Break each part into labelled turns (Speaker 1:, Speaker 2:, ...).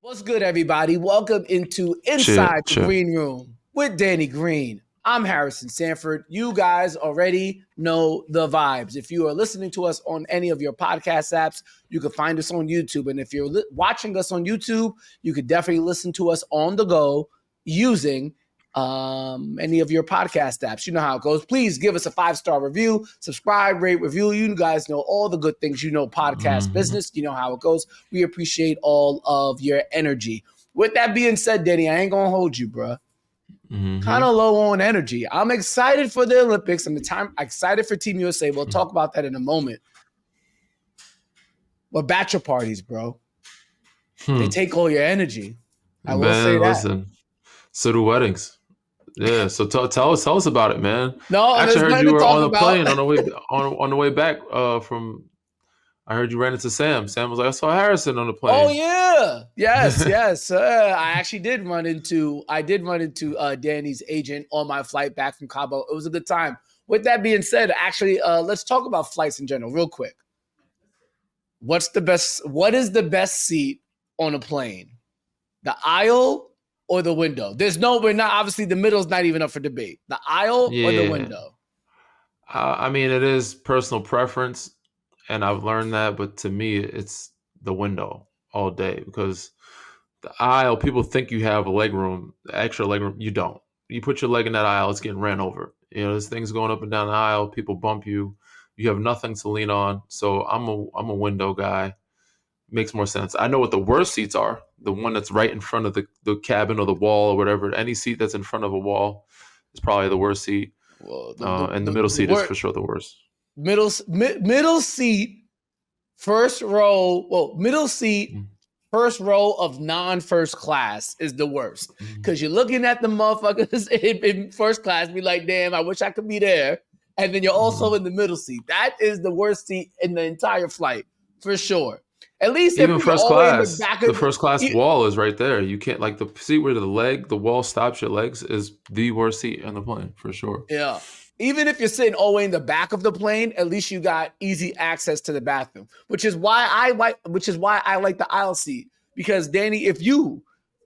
Speaker 1: What's good, everybody? Welcome into
Speaker 2: Shit,
Speaker 1: Inside the
Speaker 2: shit.
Speaker 1: Green Room with Danny Green. I'm Harrison Sanford. You guys already know the vibes. If you are listening to us on any of your podcast apps, you can find us on YouTube. And if you're watching us on YouTube, you could definitely listen to us on the go using any of your podcast apps. You know how it goes. Please give us a 5-star review, subscribe, rate, review. You guys know all the good things. You know podcast business. You know how it goes. We appreciate all of your energy. With that being said, Danny, I ain't gonna hold you, bro. Kind of low on energy. I'm excited for the Olympics and excited for Team USA. We'll talk about that in a moment. But bachelor parties, bro, they take all your energy. I will say
Speaker 2: Man,
Speaker 1: that.
Speaker 2: listen. So do weddings. Yeah. So tell us about it, man.
Speaker 1: No,
Speaker 2: Actually,
Speaker 1: there's
Speaker 2: I heard
Speaker 1: nothing
Speaker 2: you
Speaker 1: to
Speaker 2: were
Speaker 1: talk
Speaker 2: on the
Speaker 1: about.
Speaker 2: plane on the way back from. I heard you ran into Sam. Sam was like, I saw Harrison on the
Speaker 1: Oh
Speaker 2: plane.
Speaker 1: yeah, yes. I actually did run into Danny's agent on my flight back from Cabo. It was a good time. With that being said, actually, let's talk about flights in general, real quick. What is the best seat on a plane? The aisle or the window? We're not, obviously the middle's not even up for debate. The aisle or the
Speaker 2: Yeah.
Speaker 1: window?
Speaker 2: I mean, it is personal preference, and I've learned that. But to me, it's the window all day because the aisle, people think you have a leg room, extra leg room. You don't. You put your leg in that aisle, it's getting ran over. There's things going up and down the aisle. People bump you. You have nothing to lean on. So I'm a window guy. Makes more sense. I know what the worst seats are. The one that's right in front of the cabin or the wall or whatever. Any seat that's in front of a wall is probably the worst seat.
Speaker 1: Well,
Speaker 2: And the middle seat is for sure the worst.
Speaker 1: Middle seat, first row. Well, middle seat, first row of non-first class is the worst because you're looking at the motherfuckers in first class, be like, damn, I wish I could be there. And then you're also in the middle seat. That is the worst seat in the entire flight, for sure. At least if
Speaker 2: Even
Speaker 1: you're
Speaker 2: first
Speaker 1: all the way in the
Speaker 2: class,
Speaker 1: back
Speaker 2: the
Speaker 1: of
Speaker 2: first class wall is right there. You can't like the seat where the wall stops your legs is the worst seat on the plane for sure.
Speaker 1: Yeah. Even if you're sitting all the way in the back of the plane, at least you got easy access to the bathroom, which is why I like the aisle seat. Because Danny, if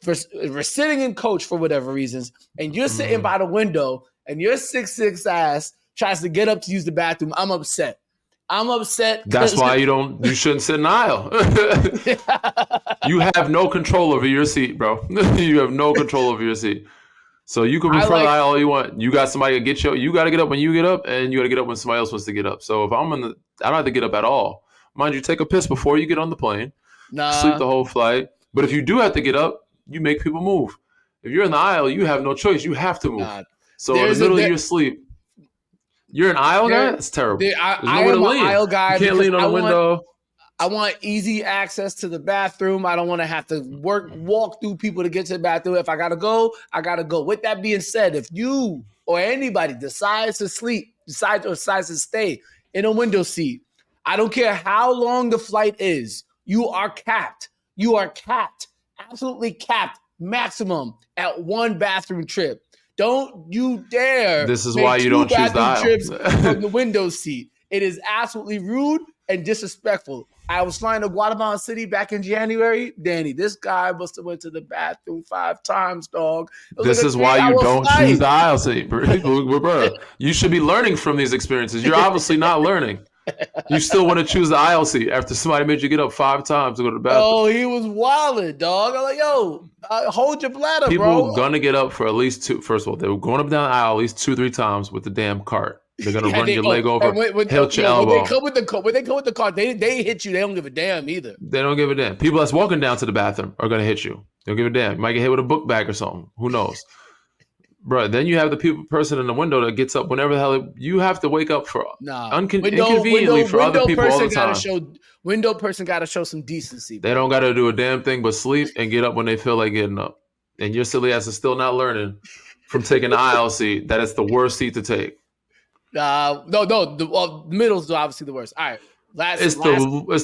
Speaker 1: we're sitting in coach for whatever reasons, and you're sitting by the window and your 6'6" ass tries to get up to use the bathroom, I'm upset.
Speaker 2: That's why you shouldn't sit in the aisle. You have no control over your seat, bro. You have no control over your seat. So you can be front of the aisle all you want. You got somebody to get you. You got to get up when you get up, and you got to get up when somebody else wants to get up. So if I don't have to get up at all. Mind you, take a piss before you get on the plane. Sleep the whole flight. But if you do have to get up, you make people move. If you're in the aisle, you have no choice. You have to move. So in the middle of your sleep, you're an aisle guy? That's terrible. There's nowhere to lean.
Speaker 1: Aisle guy.
Speaker 2: You can't lean on the window.
Speaker 1: I want easy access to the bathroom. I don't want to have to walk through people to get to the bathroom. If I gotta go, I gotta go. With that being said, if you or anybody decides to stay in a window seat, I don't care how long the flight is, you are capped. You are capped. Absolutely capped. Maximum at one bathroom trip. Don't you dare.
Speaker 2: This is why you don't choose the aisle.
Speaker 1: Trips from the window seat. It is absolutely rude and disrespectful. I was flying to Guatemala City back in January. Danny, this guy must have went to the bathroom 5 times, dog.
Speaker 2: This is why you don't choose the aisle seat, bro. You should be learning from these experiences. You're obviously not learning. You still want to choose the aisle seat after somebody made you get up 5 times to go to the bathroom.
Speaker 1: Oh, he was wilding, dog. I'm like, yo, hold your bladder,
Speaker 2: People
Speaker 1: bro.
Speaker 2: People gonna get up for at least 2. First of all, they were going up down the aisle at least 2-3 times with the damn cart. They're gonna run your leg over, hit your elbow.
Speaker 1: When they come with the cart, they hit you. They don't give a damn either.
Speaker 2: They don't give a damn. People that's walking down to the bathroom are gonna hit you. They don't give a damn. You might get hit with a book bag or something. Who knows? Bro, then you have the person in the window that gets up whenever the hell you have to wake up for inconveniently for other people all the time.
Speaker 1: Window person got to show some decency.
Speaker 2: Bro. They don't got to do a damn thing but sleep and get up when they feel like getting up. And your silly ass is still not learning from taking the aisle seat that it's the worst seat to take.
Speaker 1: No. The middle's obviously the worst. All right.
Speaker 2: It's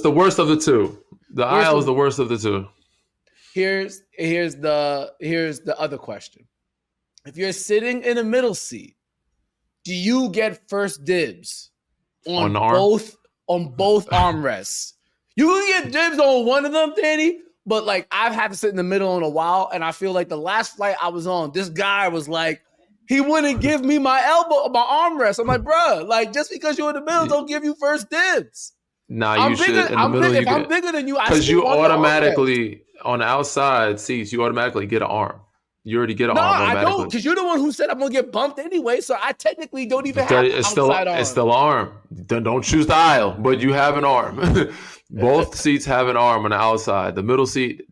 Speaker 2: the worst of the two. The aisle is the worst of the two.
Speaker 1: Here's the other question. If you're sitting in a middle seat, do you get first dibs on both armrests? You can get dibs on one of them, Danny, but like I've had to sit in the middle in a while, and I feel like the last flight I was on, this guy was like, he wouldn't give me my armrest. I'm like, bro, like just because you're in the middle, don't give you first dibs.
Speaker 2: Nah, you should in the middle.
Speaker 1: If I'm bigger than you,
Speaker 2: because you automatically on the outside seats, you automatically get an arm. You already get an arm automatically. No, I don't,
Speaker 1: because you're the one who said I'm gonna get bumped anyway. So I technically don't even have an outside arm.
Speaker 2: It's still arm. Don't choose the aisle, but you have an arm. Both seats have an arm on the outside. The middle seat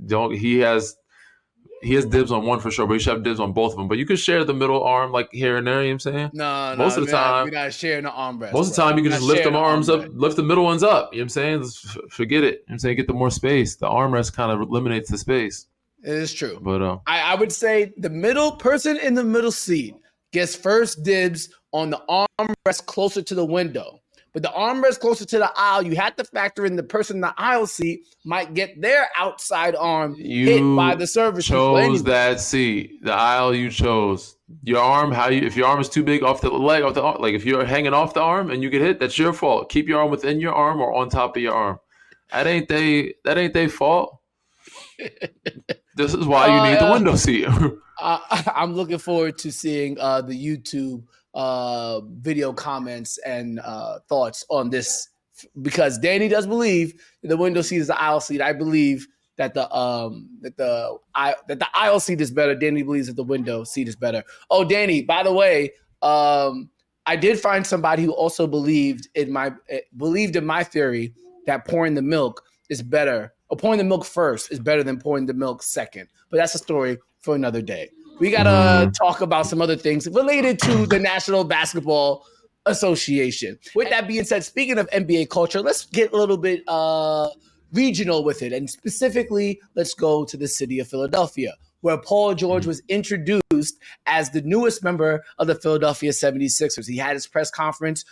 Speaker 2: He has dibs on one for sure, but you should have dibs on both of them. But you can share the middle arm like here and there. You know what I'm saying?
Speaker 1: No.
Speaker 2: Most of the time,
Speaker 1: we're not sharing the armrest.
Speaker 2: Most of the time, you can just lift the arms up, lift the middle ones up. You know what I'm saying? Forget it. You know what I'm saying? Get the more space. The armrest kind of eliminates the space.
Speaker 1: It is true.
Speaker 2: But
Speaker 1: I would say the middle person in the middle seat gets first dibs on the armrest closer to the window. But the armrest closer to the aisle, you have to factor in the person in the aisle seat might get their outside arm hit by the service.
Speaker 2: You chose that seat, the aisle you chose. Your arm, if your arm is too big off the leg, like if you're hanging off the arm and you get hit, that's your fault. Keep your arm within your arm or on top of your arm. That ain't their fault. This is why you need the window seat.
Speaker 1: I'm looking forward to seeing the YouTube video comments and thoughts on this, because Danny does believe the window seat is the aisle seat. I believe that the aisle seat is better. Danny believes that the window seat is better. Oh, Danny, by the way, I did find somebody who also believed in my theory that pouring the milk is better, or pouring the milk first is better than pouring the milk second. But that's a story for another day. We got to talk about some other things related to the National Basketball Association. With that being said, speaking of NBA culture, let's get a little bit regional with it. And specifically, let's go to the city of Philadelphia, where Paul George was introduced as the newest member of the Philadelphia 76ers. He had his press conference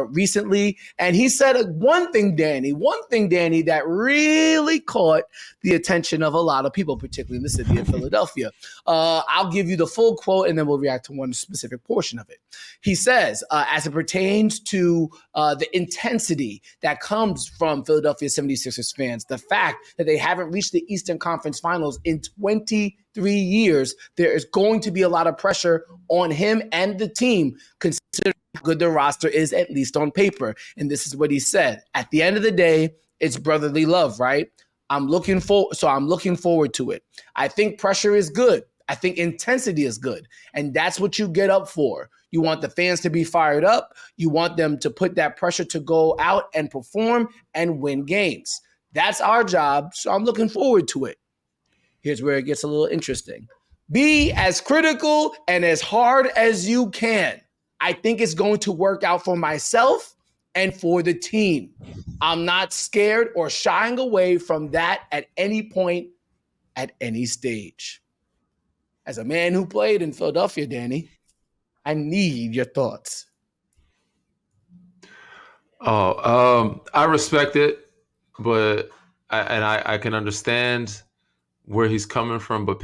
Speaker 1: recently, and he said one thing, Danny, that really caught the attention of a lot of people, particularly in the city of Philadelphia. I'll give you the full quote, and then we'll react to one specific portion of it. He says, as it pertains to the intensity that comes from Philadelphia 76ers fans, the fact that they haven't reached the Eastern Conference Finals in 23 years, there is going to be a lot of pressure on him and the team, considering how good the roster is, at least on paper. And this is what he said. At the end of the day, it's brotherly love, right? I'm looking forward to it. I think pressure is good. I think intensity is good. And that's what you get up for. You want the fans to be fired up. You want them to put that pressure to go out and perform and win games. That's our job. So I'm looking forward to it. Here's where it gets a little interesting. Be as critical and as hard as you can. I think it's going to work out for myself and for the team. I'm not scared or shying away from that at any point, at any stage. As a man who played in Philadelphia, Danny, I need your thoughts.
Speaker 2: I respect it, but I can understand where he's coming from. But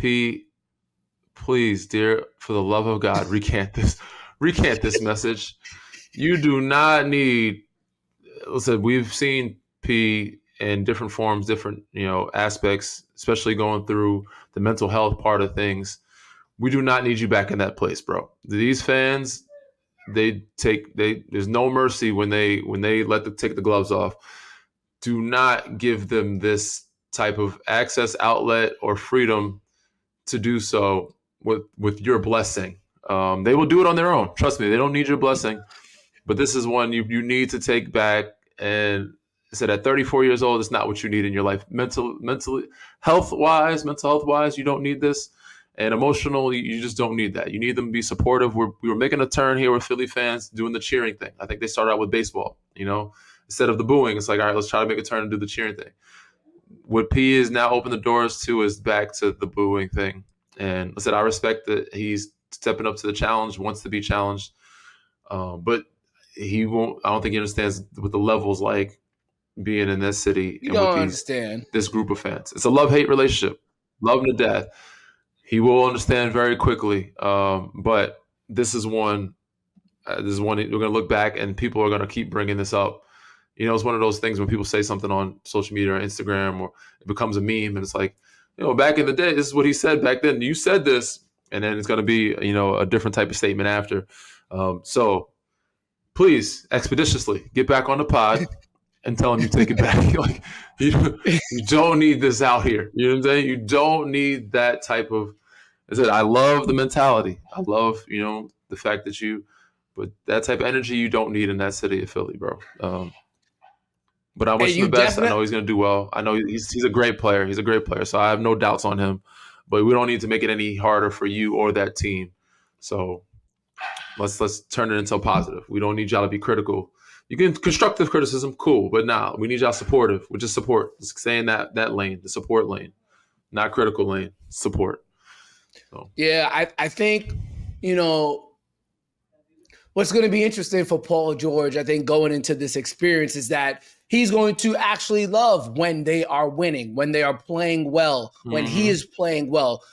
Speaker 2: please, dear, for the love of God, recant this message. You do not need. Listen, we've seen P in different forms, different aspects, especially going through the mental health part of things. We do not need you back in that place, bro. These fans, there's no mercy when they take the gloves off. Do not give them this type of access, outlet, or freedom to do so with your blessing. They will do it on their own. Trust me, they don't need your blessing. But this is one you need to take back. And I said at 34 years old, it's not what you need in your life. Mental health wise, you don't need this. And emotionally, you just don't need that. You need them to be supportive. We were making a turn here with Philly fans doing the cheering thing. I think they started out with baseball, instead of the booing. It's like, all right, let's try to make a turn and do the cheering thing. What P is now open the doors to is back to the booing thing. And I said, I respect that he's stepping up to the challenge, wants to be challenged. But he won't, I don't think he understands what the level's like being in this city.
Speaker 1: You don't understand.
Speaker 2: This group of fans. It's a love-hate relationship. Love to death. He will understand very quickly. But this is one we're going to look back and people are going to keep bringing this up. It's one of those things when people say something on social media or Instagram, or it becomes a meme, and it's like, back in the day, this is what he said back then. You said this, and then it's going to be, a different type of statement after. So please, expeditiously, get back on the pod and tell him you take it back. Like, you don't need this out here. You know what I'm saying? You don't need that type of. I love the mentality. I love, the fact that but that type of energy you don't need in that city of Philly, bro. But I wish him the best. I know he's going to do well. I know he's a great player. He's a great player. So I have no doubts on him. But we don't need to make it any harder for you or that team. So let's turn it into a positive. We don't need y'all to be critical. You can constructive criticism, cool. But nah, we need y'all supportive. We just support. Just stay in that lane, the support lane, not critical lane, support. So.
Speaker 1: Yeah, I think, what's going to be interesting for Paul George, I think, going into this experience is that he's going to actually love when they are winning, when they are playing well, when he is playing well.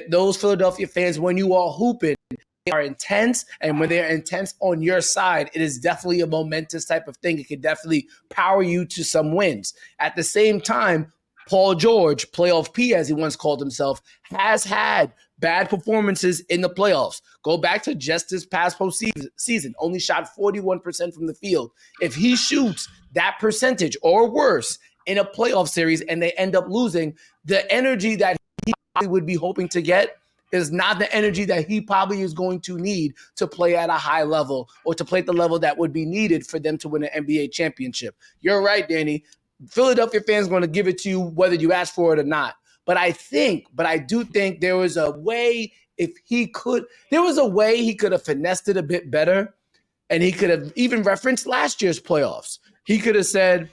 Speaker 1: Those Philadelphia fans, when you are hooping, they are intense, and when they're intense on your side, it is definitely a momentous type of thing. It can definitely power you to some wins. At the same time, Paul George, playoff P, as he once called himself, has had bad performances in the playoffs. Go back to just this past postseason, only shot 41% from the field. If he shoots that percentage or worse in a playoff series and they end up losing, the energy that he probably would be hoping to get is not the energy that he probably is going to need to play at a high level or to play at the level that would be needed for them to win an NBA championship. You're right, Danny. Philadelphia fans are going to give it to you whether you ask for it or not. But I do think there was a way he could have finessed it a bit better, and he could have even referenced last year's playoffs. He could have said,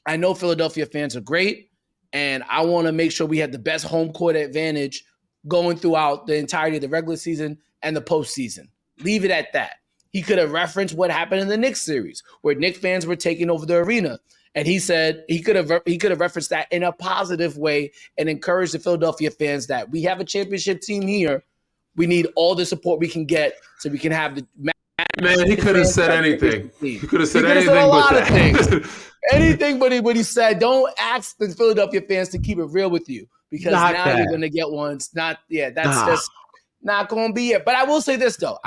Speaker 1: I know Philadelphia fans are great, and I want to make sure we have the best home court advantage going throughout the entirety of the regular season and the postseason. Leave it at that. He could have referenced what happened in the Knicks series, where Knicks fans were taking over the arena. And he said he could have referenced that in a positive way and encouraged the Philadelphia fans that we have a championship team here. We need all the support we can get so we can have the
Speaker 2: man. He could have said anything. He could have said anything
Speaker 1: a lot
Speaker 2: but
Speaker 1: of things. Anything but what he said. Don't ask the Philadelphia fans to keep it real with you because you're going to get one. It's not. Yeah, that's just not going to be it. But I will say this though.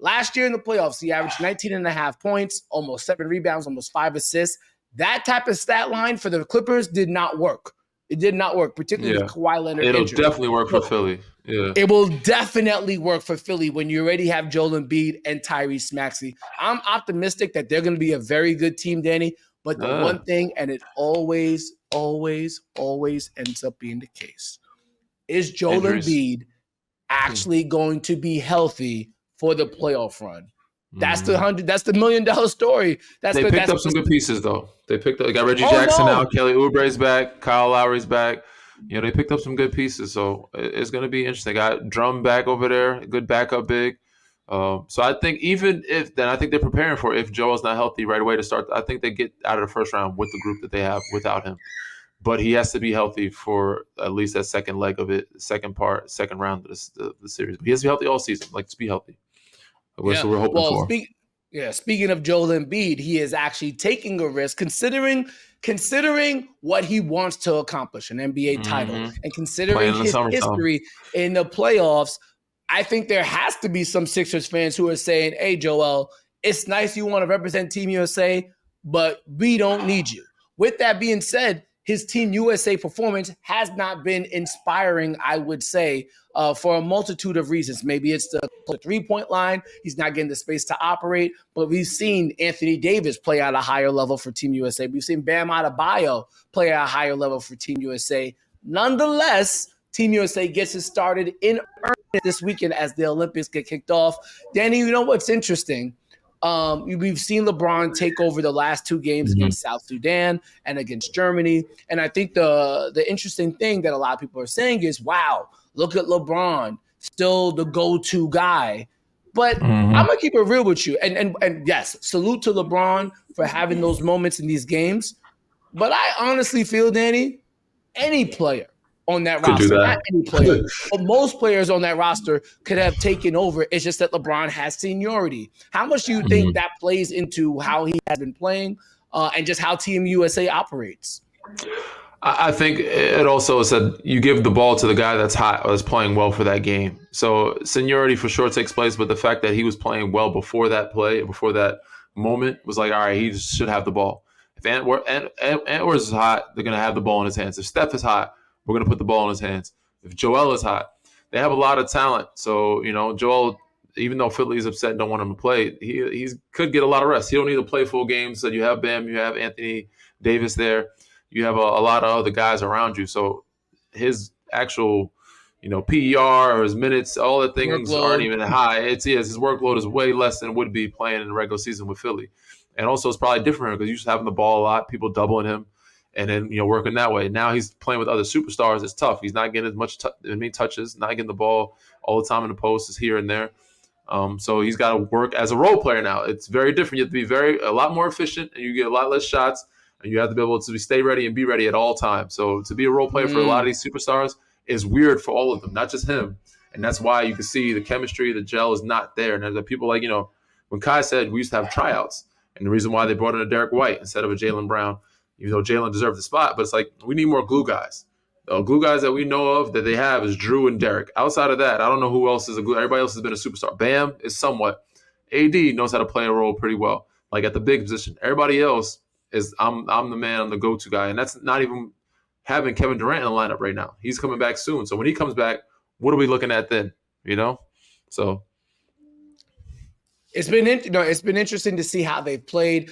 Speaker 1: Last year in the playoffs, he averaged 19.5 points, almost 7 rebounds, almost 5 assists. That type of stat line for the Clippers did not work. It did not work, particularly with Kawhi Leonard injured.
Speaker 2: It'll definitely work for Philly. Yeah.
Speaker 1: It will definitely work for Philly when you already have Joel Embiid and Tyrese Maxey. I'm optimistic that they're going to be a very good team, Danny. But the one thing, and it always, always, always ends up being the case, is Joel Embiid actually going to be healthy for the playoff run? That's the $100 million story.
Speaker 2: They picked up some good pieces though. They got Reggie Jackson now, Kelly Oubre's back, Kyle Lowry's back. They picked up some good pieces, so it's going to be interesting. They got Drum back over there, a good backup big. So I think I think they're preparing for if Joel's not healthy right away to start. I think they get out of the first round with the group that they have without him. But he has to be healthy for at least that second leg of it, second round of the series. But he has to be healthy all season, to be healthy. That's what we're hoping for.
Speaker 1: Speaking of Joel Embiid, he is actually taking a risk, considering what he wants to accomplish, an NBA title, and considering his history in the playoffs. I think there has to be some Sixers fans who are saying, hey, Joel, it's nice you want to represent Team USA, but we don't need you. With that being said, his Team USA performance has not been inspiring, I would say, for a multitude of reasons. Maybe it's the three-point line. He's not getting the space to operate. But we've seen Anthony Davis play at a higher level for Team USA. We've seen Bam Adebayo play at a higher level for Team USA. Nonetheless, Team USA gets it started in earnest this weekend as the Olympics get kicked off. Danny, you know what's interesting? We've seen LeBron take over the last 2 games against South Sudan and against Germany. And I think the interesting thing that a lot of people are saying is, wow, look at LeBron, still the go-to guy. But I'm going to keep it real with you. And yes, salute to LeBron for having those moments in these games. But I honestly feel, Danny, any player on that roster, not any player, but most players on that roster could have taken over. It's just that LeBron has seniority. How much do you think that plays into how he has been playing and just how Team USA operates?
Speaker 2: I think it also said you give the ball to the guy that's hot or that's playing well for that game. So seniority for sure takes place, but the fact that he was playing well before that play, before that moment, was like, all right, he should have the ball. If Antwerp is hot, they're going to have the ball in his hands. If Steph is hot, we're going to put the ball in his hands. If Joel is hot, they have a lot of talent. So, Joel, even though Philly is upset and don't want him to play, he could get a lot of rest. He don't need to play full games. So you have Bam, you have Anthony Davis there. You have a lot of other guys around you. So his actual, PER or his minutes, all the things aren't even high. His workload is way less than it would be playing in the regular season with Philly. And also it's probably different because he's having the ball a lot, people doubling him, and then, working that way. Now he's playing with other superstars. It's tough. He's not getting as much touches, not getting the ball all the time in the post, is here and there. So he's got to work as a role player now. It's very different. You have to be a lot more efficient, and you get a lot less shots, and you have to be able to stay ready and be ready at all times. So to be a role player for a lot of these superstars is weird for all of them, not just him. And that's why you can see the chemistry, the gel is not there. And there's people like, when Kai said we used to have tryouts, and the reason why they brought in a Derek White instead of a Jaylen Brown, even though Jaylen deserved the spot, but it's like we need more glue guys. The glue guys that we know of that they have is Drew and Derek. Outside of that, I don't know who else is a glue. Everybody else has been a superstar. Bam is somewhat. AD knows how to play a role pretty well, like at the big position. Everybody else is I'm the man, I'm the go-to guy, and that's not even having Kevin Durant in the lineup right now. He's coming back soon, so when he comes back, what are we looking at then? So
Speaker 1: it's been interesting to see how they've played.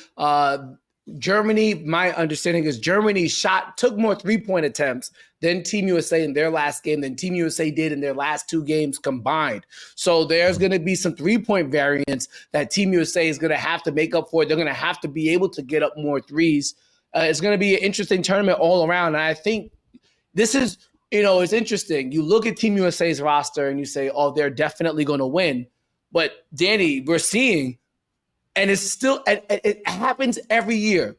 Speaker 1: Germany, my understanding is Germany took more 3-point attempts than Team USA in their last game than Team USA did in their last 2 games combined. So there's going to be some 3-point variance that Team USA is going to have to make up for. They're going to have to be able to get up more threes. It's going to be an interesting tournament all around. And I think this is, it's interesting. You look at Team USA's roster and you say, oh, they're definitely going to win. But Danny, we're seeing, and it's still, it happens every year.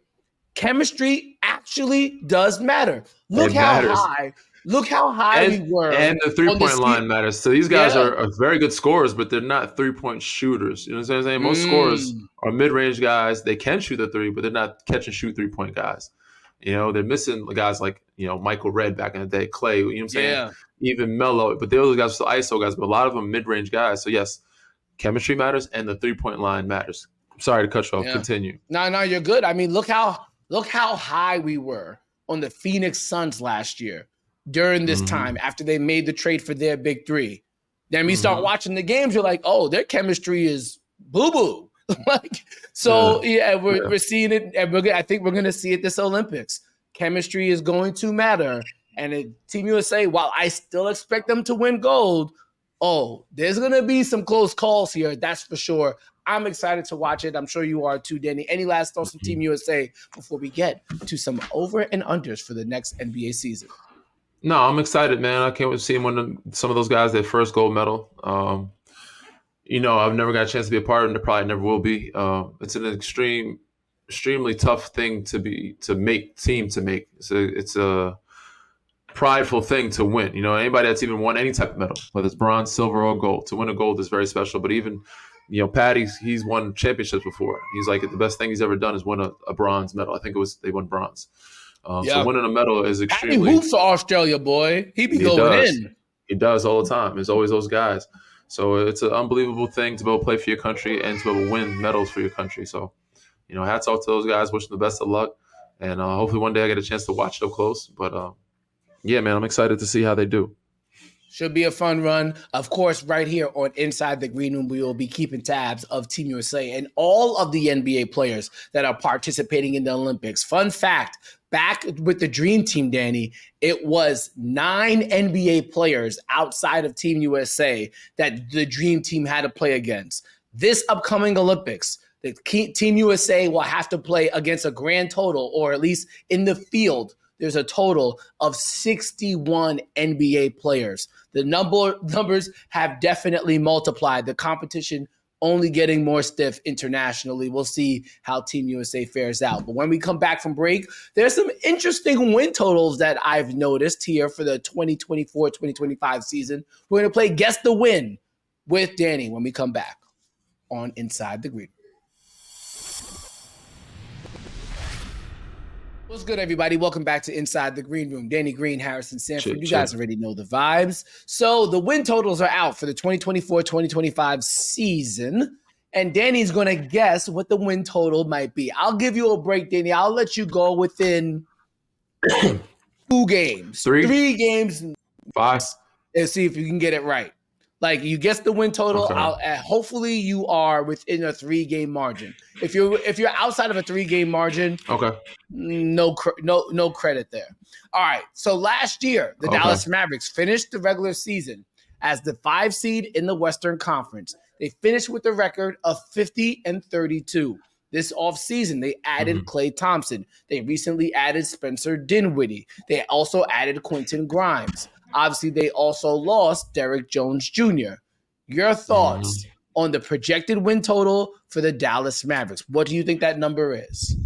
Speaker 1: Chemistry actually does matter. Look how high we were.
Speaker 2: And the 3-point line matters. So these guys are very good scorers, but they're not 3-point shooters. You know what I'm saying? Most scorers are mid-range guys. They can shoot the 3, but they're not catch and shoot 3-point guys. They're missing guys like, Michael Redd back in the day, Clay, you know what I'm saying? Yeah. Even Melo, but those guys are still ISO guys, but a lot of them mid-range guys. So yes, chemistry matters and the 3-point line matters. Sorry to cut you off. Yeah. Continue.
Speaker 1: No, you're good. I mean, look how high we were on the Phoenix Suns last year during this time after they made the trade for their big 3. Then we start watching the games. You're like, oh, their chemistry is boo-boo. We're seeing it, and I think we're going to see it this Olympics. Chemistry is going to matter. And Team USA, while I still expect them to win gold, there's going to be some close calls here. That's for sure. I'm excited to watch it. I'm sure you are too, Danny. Any last thoughts on Team USA before we get to some over and unders for the next NBA season?
Speaker 2: No, I'm excited, man. I can't wait to see some of those guys their first gold medal. I've never got a chance to be a part of it, and probably never will be. It's an extremely tough thing to make. It's a prideful thing to win. Anybody that's even won any type of medal, whether it's bronze, silver, or gold, to win a gold is very special. But even Patty, he's won championships before. He's like, the best thing he's ever done is win a bronze medal. I think they won bronze. So winning a medal is extremely.
Speaker 1: Patty hoops for Australia, boy. He going in.
Speaker 2: He does all the time. There's always those guys. So it's an unbelievable thing to be able to play for your country and to be able to win medals for your country. So, hats off to those guys. Wish them the best of luck. And hopefully one day I get a chance to watch it up close. But, yeah, man, I'm excited to see how they do.
Speaker 1: Should be a fun run. Of course, right here on Inside the Green Room, we will be keeping tabs of Team USA and all of the NBA players that are participating in the Olympics. Fun fact, back with the Dream Team, Danny, it was 9 NBA players outside of Team USA that the Dream Team had to play against. This upcoming Olympics, the Team USA will have to play against a grand total, or at least in the field, there's a total of 61 NBA players. The numbers have definitely multiplied. The competition only getting more stiff internationally. We'll see how Team USA fares out. But when we come back from break, there's some interesting win totals that I've noticed here for the 2024-2025 season. We're going to play Guess the Win with Danny when we come back on Inside the Green. What's good, everybody? Welcome back to Inside the Green Room. Danny Green, Harrison Sanford. You guys already know the vibes. So the win totals are out for the 2024-2025 season. And Danny's going to guess what the win total might be. I'll give you a break, Danny. I'll let you go within 2 games. 3 games.
Speaker 2: 5.
Speaker 1: And see if you can get it right. Like, you guess the win total. Okay. Hopefully you are within a 3-game margin. If you're outside of a 3-game margin,
Speaker 2: okay,
Speaker 1: no credit there. All right. So last year, the Dallas Mavericks finished the regular season as the 5 seed in the Western Conference. They finished with a record of 50-32. This offseason, they added Klay Thompson. They recently added Spencer Dinwiddie. They also added Quentin Grimes. Obviously, they also lost Derrick Jones Jr. Your thoughts on the projected win total for the Dallas Mavericks? What do you think that number is?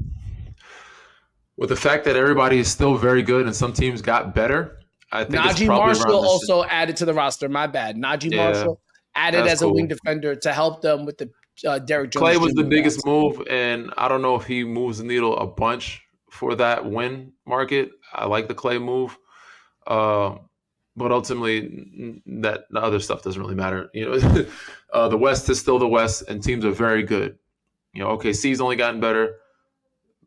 Speaker 2: With the fact that everybody is still very good and some teams got better, I think
Speaker 1: Najee Marshall also added to the roster. My bad. Najee Marshall added as a wing defender to help them with the Derrick Jones
Speaker 2: Klay was
Speaker 1: Jr.
Speaker 2: the biggest move, and I don't know if he moves the needle a bunch for that win market. I like the Klay move. But ultimately, that the other stuff doesn't really matter. The West is still the West, and teams are very good. OKC's only gotten better.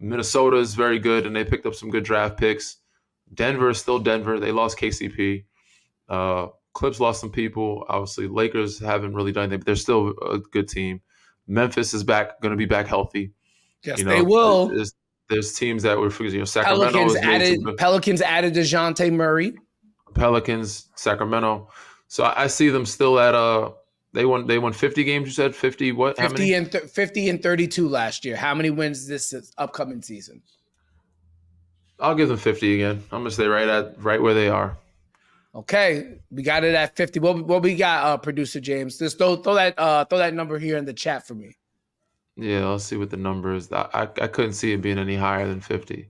Speaker 2: Minnesota is very good, and they picked up some good draft picks. Denver is still Denver. They lost KCP. Clips lost some people. Obviously, Lakers haven't really done anything, but they're still a good team. Memphis is going to be back healthy.
Speaker 1: Yes, they will.
Speaker 2: There's teams that were, Sacramento
Speaker 1: Pelicans added DeJounte Murray.
Speaker 2: Pelicans, Sacramento. So I see them still at they won 50 games. You said 50 what?
Speaker 1: 50 and 32 last year. How many wins this upcoming season?
Speaker 2: I'll give them 50 again. I'm gonna stay right where they are.
Speaker 1: Okay, we got it at 50. What we got, producer James? Just throw that number here in the chat for me.
Speaker 2: Yeah, let's see what the number is. I couldn't see it being any higher than 50.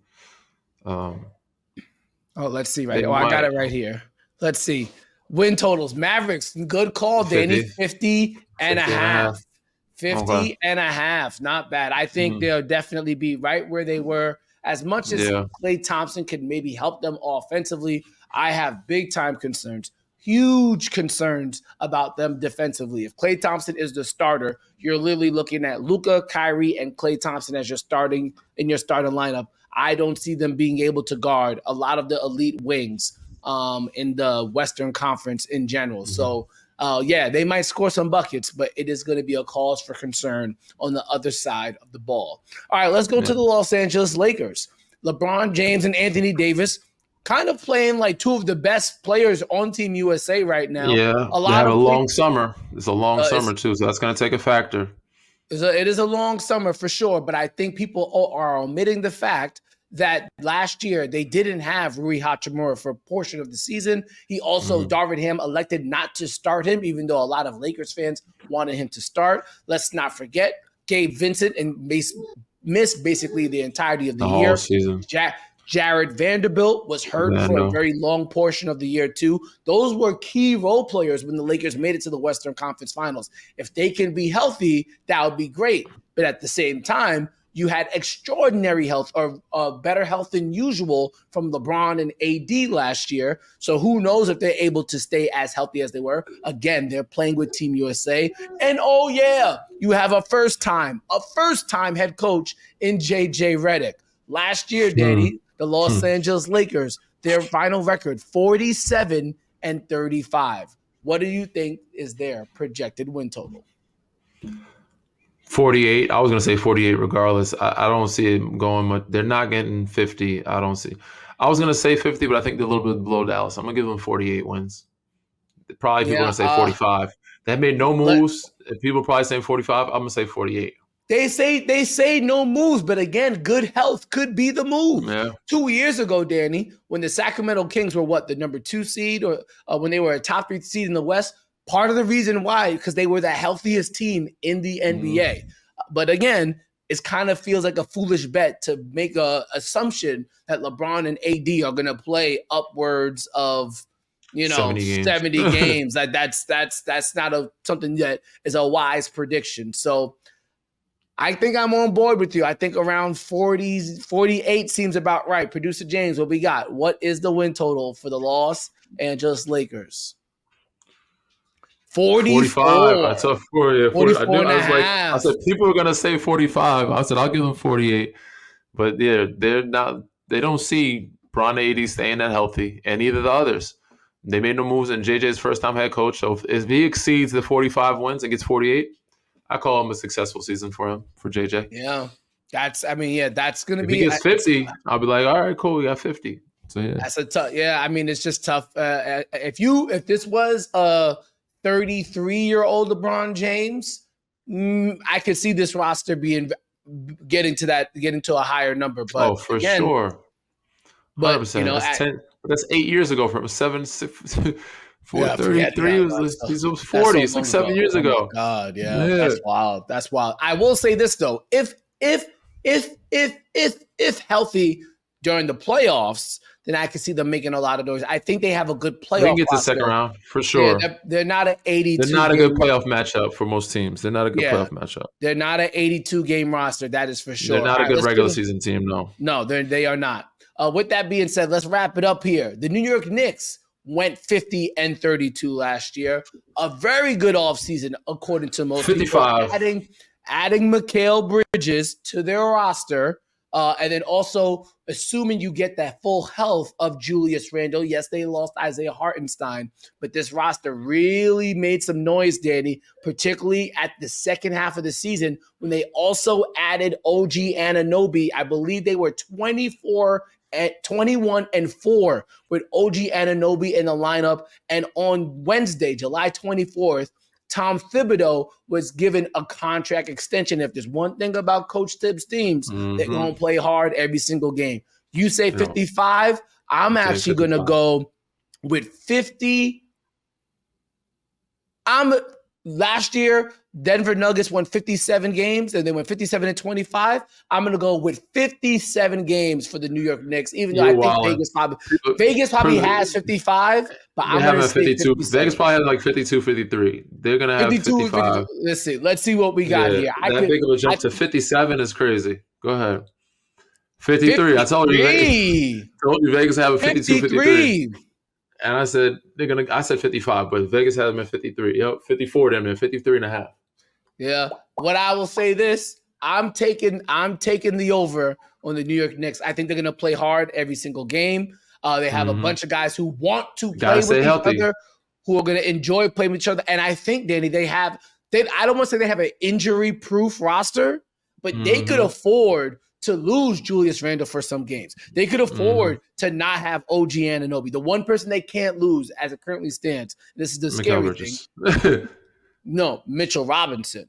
Speaker 1: Let's see. I got it right here. Let's see. Win totals. Mavericks. Good call, Danny. 50 and a half. 50 and a half. Not bad. I think they'll definitely be right where they were. As much as Klay Thompson could maybe help them offensively, I have big-time concerns. Huge concerns about them defensively. If Klay Thompson is the starter, you're literally looking at Luka, Kyrie, and Klay Thompson as your starting lineup. I don't see them being able to guard a lot of the elite wings in the Western Conference in general. So, they might score some buckets, but it is going to be a cause for concern on the other side of the ball. All right, let's go to the Los Angeles Lakers. LeBron James and Anthony Davis kind of playing like 2 of the best players on Team USA right now.
Speaker 2: Yeah, long summer. It's a long summer, too, so that's going to take a factor.
Speaker 1: It is a long summer for sure, but I think people are omitting the fact that last year they didn't have Rui Hachimura for a portion of the season. He also, Darvin Ham elected not to start him, even though a lot of Lakers fans wanted him to start. Let's not forget, Gabe Vincent missed basically the entirety of the year.
Speaker 2: Season.
Speaker 1: Jared Vanderbilt was hurt for a very long portion of the year too. Those were key role players when the Lakers made it to the Western Conference Finals. If they can be healthy, that would be great. But at the same time, you had extraordinary health or better health than usual from LeBron and AD last year. So who knows if they're able to stay as healthy as they were. Again, they're playing with Team USA. And you have a first-time head coach in JJ Redick. Last year, Danny, the Los Angeles Lakers, their final record, 47-35. What do you think is their projected win total?
Speaker 2: 48. I was going to say 48 regardless. I don't see it going much. They're not getting 50. I don't see. I was going to say 50, but I think they're a little bit below Dallas. I'm going to give them 48 wins. Probably people are going to say 45. They made no moves. People are probably saying 45. I'm going to say 48.
Speaker 1: They say no moves, but again, good health could be the move.
Speaker 2: Yeah.
Speaker 1: 2 years ago, Danny, when the Sacramento Kings were the number 2 seed, or when they were a top 3 seed in the West, part of the reason why, because they were the healthiest team in the NBA. But again, it kind of feels like a foolish bet to make a assumption that LeBron and AD are going to play upwards of 70 games. That's not something that is a wise prediction. So I think I'm on board with you. I think around 40, 48 seems about right. Producer James, what we got? What is the win total for the Los Angeles Lakers?
Speaker 2: 45. I
Speaker 1: 44.
Speaker 2: said 40. 40.
Speaker 1: 44 and a
Speaker 2: I
Speaker 1: half.
Speaker 2: said people are gonna say 45. I said I'll give them 48. But yeah, they're not. They don't see Bron 80 staying that healthy, and neither the others. They made no moves, and JJ's first time head coach. So if he exceeds the 45 wins and gets 48, I call him a successful season for JJ.
Speaker 1: Yeah. That's going to
Speaker 2: If
Speaker 1: be.
Speaker 2: he gets 50, I'll be like, all right, cool, we got 50. So yeah,
Speaker 1: That's a tough. Yeah, I mean, it's just tough. If this was a 33-year-old LeBron James, I could see this roster getting to a higher number. But
Speaker 2: for sure, 100%. That's 8 years ago from 433 he's 40. It's like 7 years ago.
Speaker 1: Oh my God, yeah, that's wild. That's wild. I will say this though: if healthy during the playoffs, then I can see them making a lot of noise. I think they have a good playoff.
Speaker 2: They can get to the second round for sure.
Speaker 1: Yeah, they're not an 82.
Speaker 2: They're not a good playoff matchup for most teams. They're not a good playoff matchup.
Speaker 1: They're not an 82 game roster. That is for sure.
Speaker 2: They're not a good regular season team.
Speaker 1: No, they are not. With that being said, let's wrap it up here. The New York Knicks went 50-32 last year. A very good offseason, according to most
Speaker 2: 55.
Speaker 1: people. Adding Mikal Bridges to their roster. And then also assuming you get that full health of Julius Randle. Yes, they lost Isaiah Hartenstein, but this roster really made some noise, Danny, particularly at the second half of the season when they also added OG Anunoby. I believe they were 21-4 with OG Anunoby in the lineup. And on Wednesday, July 24th, Tom Thibodeau was given a contract extension. If there's one thing about Coach Tibbs teams, they're going to play hard every single game. You say 55, I'm actually going to go with 50. Last year, Denver Nuggets won 57 games, and they went 57-25. I'm going to go with 57 games for the New York Knicks, even though I think Vegas probably has 55, but I'm going to say 52.
Speaker 2: Vegas probably has like 52, 53. They're going to have 55.
Speaker 1: Let's see what we got here.
Speaker 2: That big of a jump to 57 is crazy. Go ahead. 53. I told you Vegas have a 52, 53. And I said I said 55, but Vegas has them at 53. Yep, 54 them at 53 and a half.
Speaker 1: Yeah. What I will say this, I'm taking the over on the New York Knicks. I think they're gonna play hard every single game. They have a bunch of guys who want to play with each other, who are gonna enjoy playing with each other. And I think, Danny, I don't want to say they have an injury-proof roster, but they could afford to lose Julius Randle for some games. They could afford to not have OG Anunoby. The one person they can't lose as it currently stands, this is the scary thing. No, Mitchell Robinson.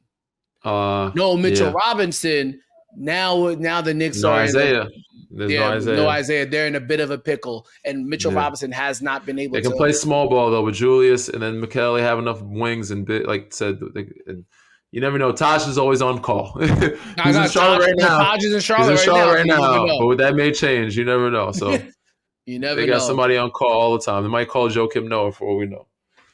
Speaker 1: Robinson. Now the Knicks are
Speaker 2: Isaiah.
Speaker 1: No Isaiah. They're in a bit of a pickle, and Mitchell Robinson has not been able to.
Speaker 2: They can play small ball, though, with Julius, and then Mikal have enough wings and like said, you never know. Taj is always on call. He's in Charlotte right now.
Speaker 1: Taj is in Charlotte right now.
Speaker 2: But that may change. You never know. So
Speaker 1: you never know.
Speaker 2: They got somebody on call all the time. They might call Joakim Noah for all we know.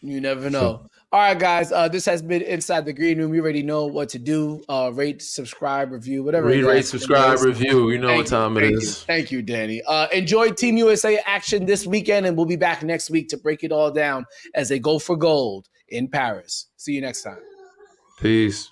Speaker 1: You never know. All right, guys. This has been Inside the Green Room. You already know what to do. Rate, subscribe, review, whatever.
Speaker 2: Rate, subscribe, review. You know what time it is.
Speaker 1: Thank you, Danny. Enjoy Team USA action this weekend, and we'll be back next week to break it all down as they go for gold in Paris. See you next time.
Speaker 2: Peace.